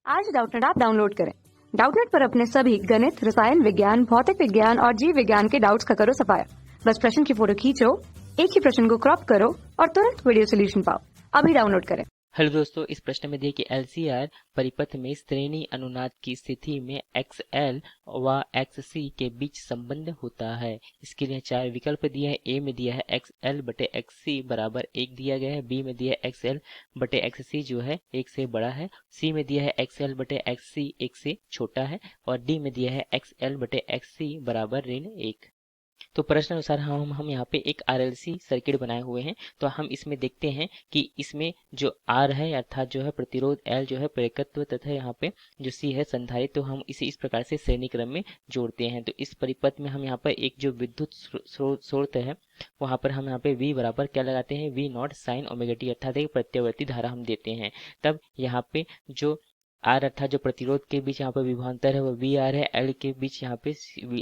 आज Doubtnut app download करें। Doubtnut पर अपने सभी गणित, रसायन विज्ञान, भौतिक विज्ञान और जीव विज्ञान के डाउट्स का करो सफाया। बस प्रश्न की फोटो खींचो, एक ही प्रश्न को क्रॉप करो और तुरंत वीडियो सोल्यूशन पाओ। अभी डाउनलोड करें। हेलो दोस्तों, इस प्रश्न में दिए कि एलसीआर परिपथ में श्रेणी अनुनाद की स्थिति में एक्सएल व एक्ससी के बीच संबंध होता है। इसके लिए चार विकल्प दिए हैं। ए में दिया है एक्सएल बटे एक्ससी बराबर 1 दिया गया है। बी में दिया है एक्सएल बटे एक्ससी जो है 1 से बड़ा है। सी में दिया है एक्सएल बटे एक्ससी 1 से छोटा है। और डी में दिया है एक्सएल बटे एक्ससी बराबर ऋण 1। तो प्रश्न अनुसार हम यहाँ पे एक आरएलसी सर्किट बनाए हुए हैं। तो हम इसमें देखते हैं कि इसमें जो आर है अर्थात जो है प्रतिरोध, एल जो है प्रेरकत्व तथा यहाँ पे जो सी है संधारित्र, तो हम इसे इस प्रकार से श्रेणी क्रम में जोड़ते हैं। तो इस परिपथ में हम यहाँ पर एक जो विद्युत स्रोत है वहां पर हम यहाँ पे V बराबर क्या लगाते हैं, V not sine omega T, अर्थात एक प्रत्यावर्ती धारा हम देते हैं। तब यहाँ पे जो आर अर्थात जो प्रतिरोध के बीच यहाँ पर विभवांतर है वो वी आर है। एल के बीच यहाँ पे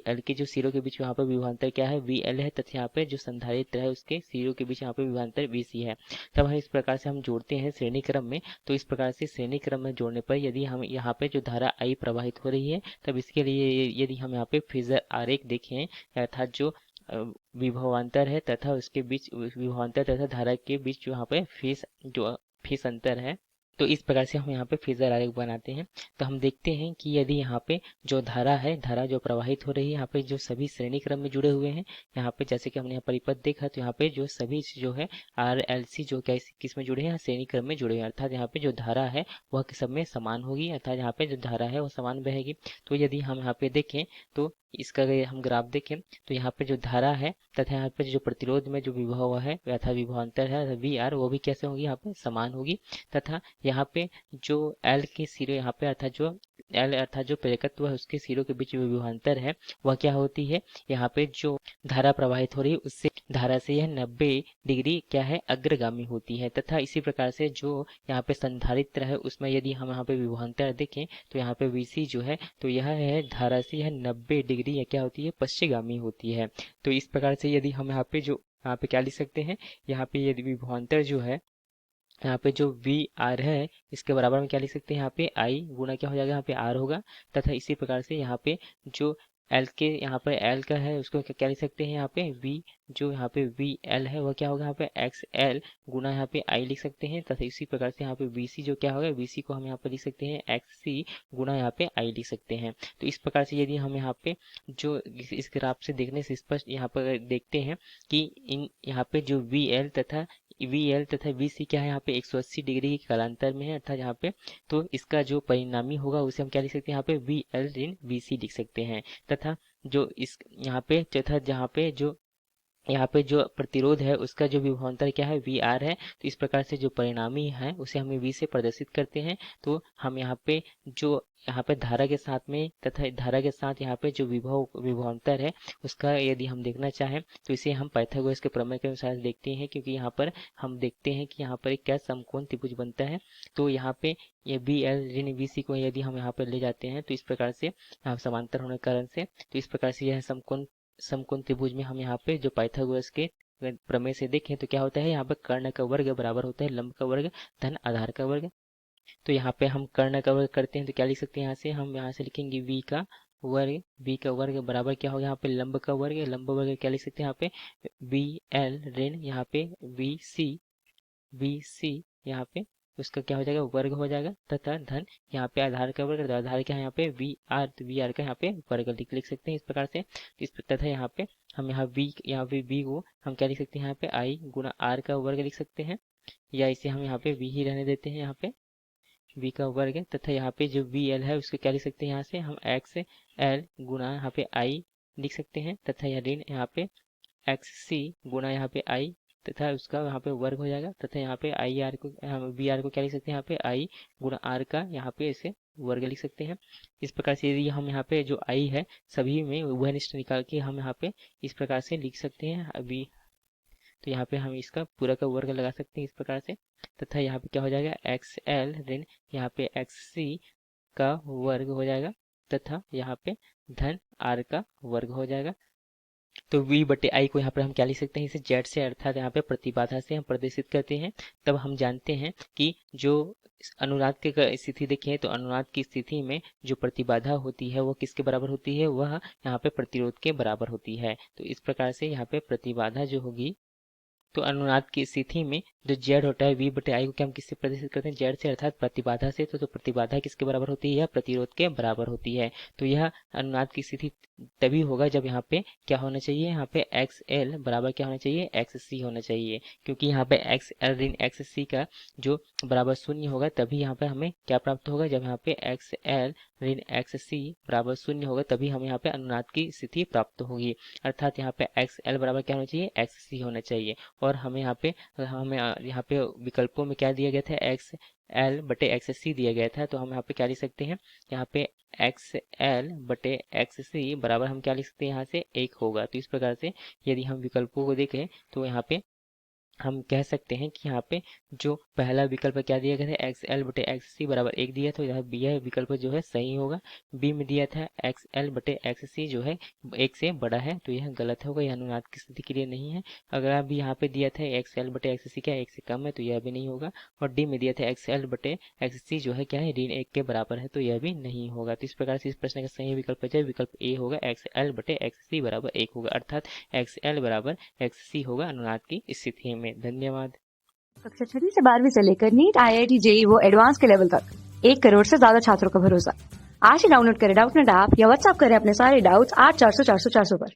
एल के जो सिरों के बीच यहाँ पर विभवांतर क्या है, वी एल है। तथा यहाँ पे जो संधारित्र है उसके सिरों के बीच यहाँ पे विभवांतर वी सी है। तब हम इस प्रकार से हम जोड़ते हैं श्रेणी क्रम में। तो इस प्रकार से श्रेणी क्रम में जोड़ने पर यदि हम यहाँ पे जो धारा आई प्रवाहित हो रही है, तब इसके लिए यदि हम यहाँ पे फेजर आरेख देखें अर्थात जो विभवांतर है तथा उसके बीच विभवांतर तथा धारा के बीच जो यहाँ पे फेस अंतर है, तो इस प्रकार से हम यहाँ पे फेजर आरेख बनाते हैं। तो हम देखते हैं कि यदि यहाँ पे जो धारा है, धारा जो प्रवाहित हो रही है, यहाँ पे जो सभी श्रेणी क्रम में जुड़े हुए हैं, यहाँ पे जैसे कि हमने यहाँ परिपथ देखा, तो यहाँ पे जो सभी जो है आर एल सी जो क्या किस में जुड़े हैं, श्रेणी क्रम में जुड़े हैं। अर्थात यहाँ पे जो धारा है वह सब में समान होगी, अर्थात यहाँ पे जो धारा है वह समान बहेगी। तो यदि हम यहाँ पे देखें तो इसका अगर हम ग्राफ देखें तो यहाँ पे जो धारा है तथा यहाँ पे जो प्रतिरोध में जो विभव है अर्थात विभवांतर है वी आर, वो भी कैसे होगी, यहाँ पे समान होगी। तथा यहाँ पे जो एल के सिरे यहाँ पे अर्थात जो एल अर्थात जो प्रेरकत्व है उसके सिरों के बीच विभवांतर है वह क्या होती है, यहाँ पे जो धारा प्रवाहित हो रही है उससे धारा से यह 90 डिग्री क्या है अग्रगामी होती है। तथा इसी प्रकार से जो यहाँ पे संधारित्र है उसमें यदि हम यहाँ पे विभवांतर देखें तो यहाँ पे वीसी जो है तो यह है धारा से यह 90 डिग्री या क्या होती है पश्चिमगामी होती है। तो इस प्रकार से यदि हम यहाँ पे जो यहाँ पे क्या लिख सकते हैं, यहाँ पे यदि विभवांतर जो है यहाँ पे जो वी आर है इसके बराबर में क्या लिख सकते हैं, यहाँ पे आई गुना क्या हो जाएगा, यहाँ पे आर होगा। तथा इसी प्रकार से यहाँ पे जो एल के यहाँ पर एल का है उसको क्या लिख सकते हैं, यहाँ पे वी जो यहाँ पे वी एल है वह क्या होगा, यहाँ पे एक्स एल गुना यहाँ पे आई लिख सकते हैं। तथा इसी प्रकार से यहाँ पे वी सी जो क्या होगा, वी सी को हम यहाँ पे लिख सकते हैं एक्स सी गुना यहाँ पे आई लिख सकते हैं। तो इस प्रकार से यदि हम यहाँ पे जो इस ग्राफ से देखने से स्पष्ट यहाँ पर देखते हैं कि इन यहाँ पे जो वी एल तथा वी सी क्या है, यहाँ पे 180 डिग्री के कालांतर में है अर्थात यहाँ पे। तो इसका जो परिणामी होगा उसे हम क्या लिख सकते हैं, यहाँ पे वी एल ऋण वी सी लिख सकते हैं। तथा जो इस यहाँ पे तथा यहाँ पे जो प्रतिरोध है उसका जो विभवांतर क्या है वी आर है। तो इस प्रकार से जो परिणामी है उसे हमें वी से प्रदर्शित करते हैं। तो हम यहाँ पे जो यहाँ पे धारा के साथ में तथा धारा के साथ यहाँ पे जो विभवांतर है उसका यदि हम देखना चाहें तो इसे हम पाइथागोरस के प्रमेय के अनुसार देखते हैं, क्योंकि यहाँ पर हम देखते हैं कि यहाँ पर एक क्या समकोण त्रिभुज बनता है। तो यहाँ पे ये बी एल ऋण बी सी को यदि हम यहाँ पर ले जाते हैं तो इस प्रकार से समांतर होने के कारण से तो इस प्रकार से यह समकोण त्रिभुज में हम यहाँ पे जो पाइथागोरस के प्रमेय से देखें तो क्या होता है, यहाँ पे कर्ण का वर्ग बराबर होता है लंब का वर्ग धन आधार का वर्ग। तो यहाँ पे हम कर्ण का वर्ग करते हैं तो क्या लिख सकते हैं, यहाँ से हम यहाँ से लिखेंगे v का वर्ग बराबर क्या होगा, यहाँ पे लंब का वर्ग क्या लिख सकते हैं, यहाँ पे बी एल ऋण यहाँ पे वी सी यहाँ पे उसका क्या हो जाएगा वर्ग हो जाएगा। तथा धन यहाँ पे आधार का वर्ग, आधार क्या है यहाँ पे वी आर का यहाँ पे वर्ग लिख सकते हैं इस प्रकार से। तथा यहाँ पे हम यहाँ वी को हम क्या लिख सकते हैं, यहाँ पे आई गुना आर का वर्ग लिख सकते हैं, या इसे हम यहाँ पे वी ही रहने देते हैं, यहाँ पे वी का वर्ग है। तथा यहाँ पे जो वी एल है उसको क्या लिख सकते हैं, यहाँ से हम एक्स एल गुना यहाँ पे आई लिख सकते हैं। तथा यह ऋण यहाँ पे एक्स सी गुना यहाँ पे आई तथा उसका यहाँ पे वर्ग हो जाएगा। तथा यहाँ पे आई आर को वी आर को क्या लिख सकते हैं, यहाँ पे आई गुना आर का यहाँ पे इसे वर्ग लिख सकते हैं। इस प्रकार से यदि हम यहाँ पे जो आई है सभी में उभयनिष्ठ निकाल के हम यहाँ पे इस प्रकार से लिख सकते हैं अभी। तो यहाँ पे हम इसका पूरा का वर्ग लगा सकते हैं इस प्रकार से। तथा यहाँ पे क्या हो जाएगा एक्स एल ऋण यहाँ पे एक्स सी का वर्ग हो जाएगा तथा यहाँ पे धन आर का वर्ग हो जाएगा। तो V बटे आई को यहाँ पर हम क्या लिख सकते हैं, इसे जेड से अर्थात यहाँ पे प्रतिबाधा से हम प्रदर्शित करते हैं। तब हम जानते हैं कि जो अनुनाद की स्थिति देखें तो अनुनाद की स्थिति में जो प्रतिबाधा होती है वो किसके बराबर होती है, वह यहाँ पे प्रतिरोध के बराबर होती है। तो इस प्रकार से यहाँ पे प्रतिबाधा जो होगी, तो अनुनाद की स्थिति में जो जेड होता है V बटे आई को क्या हम किससे प्रदर्शित करते हैं, जेड से अर्थात प्रतिबाधा से। तो प्रतिबाधा किसके बराबर होती है, यह प्रतिरोध के बराबर होती है। तो यह अनुनाद की स्थिति तभी होगा जब यहाँ पे क्या होना चाहिए, यहाँ पे एक्स एल बराबर क्या होना चाहिए, एक्स सी होना चाहिए। क्योंकि यहाँ पे एक्स एल ऋण एक्स सी का जो बराबर शून्य होगा तभी यहाँ पे हमें क्या प्राप्त होगा, जब यहाँ पे एक्स एल ऋण एक्स सी बराबर शून्य होगा तभी हमें यहाँ पे अनुनाद की स्थिति प्राप्त होगी। अर्थात यहाँ पे एक्स एल बराबर क्या होना चाहिए, एक्स सी होना चाहिए। और हमें यहाँ पे विकल्पों में क्या दिया गया था, एक्स एल बटे एक्स सी दिया गया था। तो हम यहाँ पे क्या लिख सकते हैं, यहाँ पे एक्स एल बटे एक्स सी बराबर हम क्या लिख सकते हैं, यहाँ से 1 होगा। तो इस प्रकार से यदि हम विकल्पों को देखें तो यहाँ पे हम कह सकते हैं कि यहाँ पे जो पहला विकल्प क्या दिया गया था, एक्स एल बटे एक्स सी बराबर 1 दिया, तो यहाँ यह विकल्प जो है सही होगा। बी में दिया था एक्स एल बटे एक्स सी जो है 1 से बड़ा है, तो यह गलत होगा, यह अनुनाद की स्थिति के लिए नहीं है। अगर अभी यहाँ पे दिया था एक्स एल बटे एक्स सी क्या 1 से कम है, तो यह भी नहीं होगा। और डी में दिया था एक्स एल बटे एक्स सी जो है क्या है, ऋण 1 के बराबर है, तो यह भी नहीं होगा। तो इस प्रकार से इस प्रश्न का सही विकल्प है विकल्प ए होगा, एक्स एल बटे एक्स सी बराबर 1 होगा, अर्थात एक्स एल बराबर एक्स सी होगा अनुनाद की स्थिति में। धन्यवाद। कक्षा 6 से 12वीं से लेकर नीट, IIT, JEE वो एडवांस के लेवल तक 1 करोड़ से ज्यादा छात्रों का भरोसा। आज ही डाउनलोड करें डाउटनेट ऐप या व्हाट्सएप करें अपने सारे डाउट्स 8400 400 400 पर।